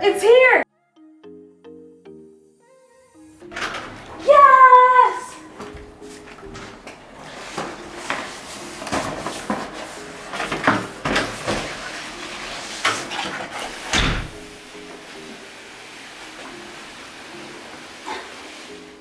It's here! Yes!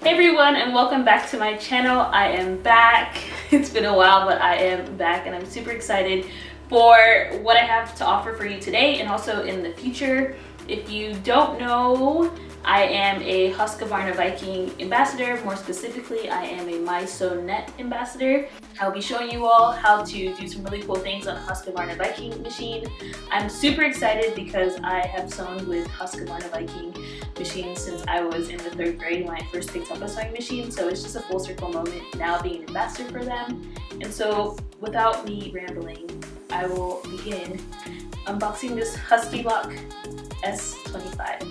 Hey everyone, and welcome back to my channel. I am back. It's been a while, but I am back and I'm super excited for what I have to offer for you today and also in the future. If you don't know, I am a Husqvarna Viking ambassador. More specifically, I am a My Sew Net ambassador. I'll be showing you all how to do some really cool things on a Husqvarna Viking machine. I'm super excited because I have sewn with Husqvarna Viking machines since I was in the 3rd grade when I first picked up a sewing machine. So it's just a full circle moment now being an ambassador for them. And so without me rambling, I will begin unboxing this HUSKYLOCK s25.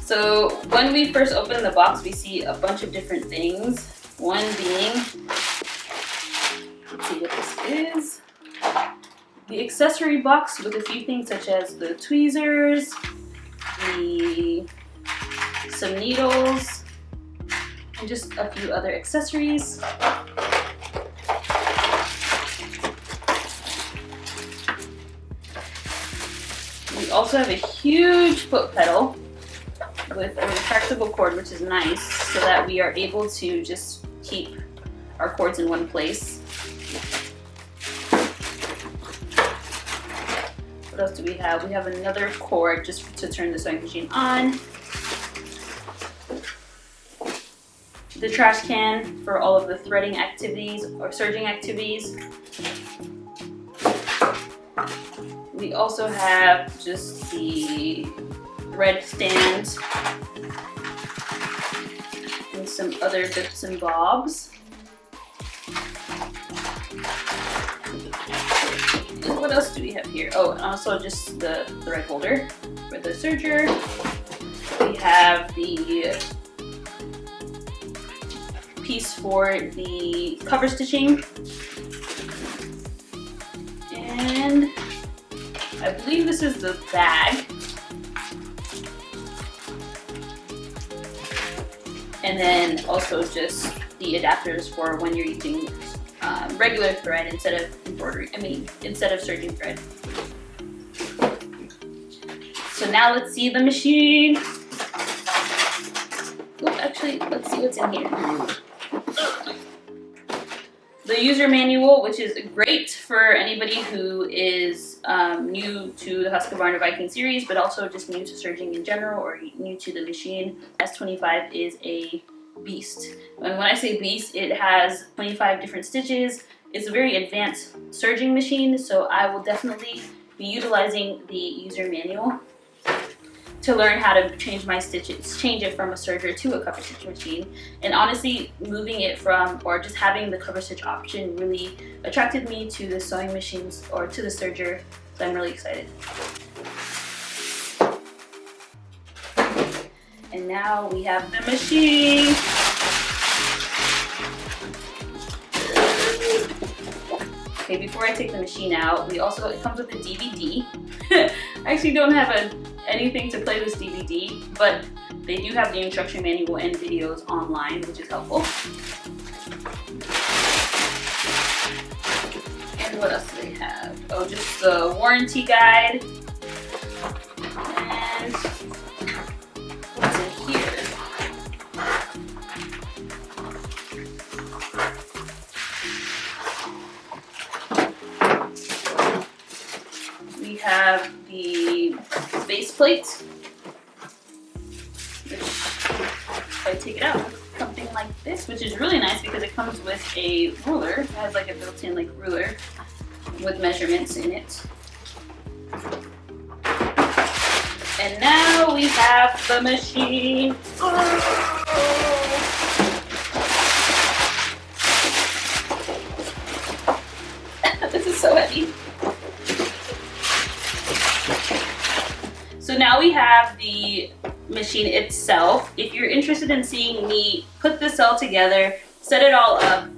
So when we first open the box, we see a bunch of different things. One being, let's see what this is, the accessory box with a few things such as the tweezers, some needles, and just a few other accessories. We also have a huge foot pedal with a retractable cord, which is nice, so that we are able to just keep our cords in one place. What else do we have? We have another cord just to turn the sewing machine on. The trash can for all of the threading activities or serging activities. We also have just the thread stand and some other bits and bobs. And what else do we have here? Oh, and also just the thread holder for the serger. We have the piece for the cover stitching, and I believe this is the bag, and then also just the adapters for when you're using regular thread instead of instead of serging thread. So now let's see the machine. Oh, actually, let's see what's in here. The user manual, which is great for anybody who is new to the Husqvarna Viking series, but also just new to serging in general or new to the machine. S25 is a beast. And when I say beast, it has 25 different stitches. It's a very advanced serging machine, so I will definitely be utilizing the user manual to learn how to change my stitches, change it from a serger to a cover stitch machine. And honestly, moving it from, or just having the cover stitch option really attracted me to the sewing machines or to the serger, so I'm really excited. And now we have the machine. Okay, before I take the machine out, it comes with a DVD. I actually don't have anything to play this DVD, but they do have the instruction manual and videos online, which is helpful. And what else do they have? Oh, just the warranty guide. And what's in here? We have the base plate, which if I take it out, something like this, which is really nice because it comes with a ruler. It has like a built-in like ruler with measurements in it. And now we have the machine. Oh! This is so heavy. So now we have the machine itself. If you're interested in seeing me put this all together, set it all up,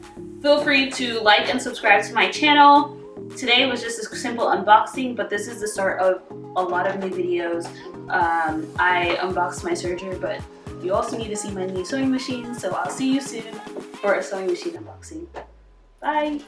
Feel free to like and subscribe to my channel. Today was just a simple unboxing, but this is the start of a lot of new videos. I unboxed my serger, but you also need to see my new sewing machine, so I'll see you soon for a sewing machine unboxing. Bye!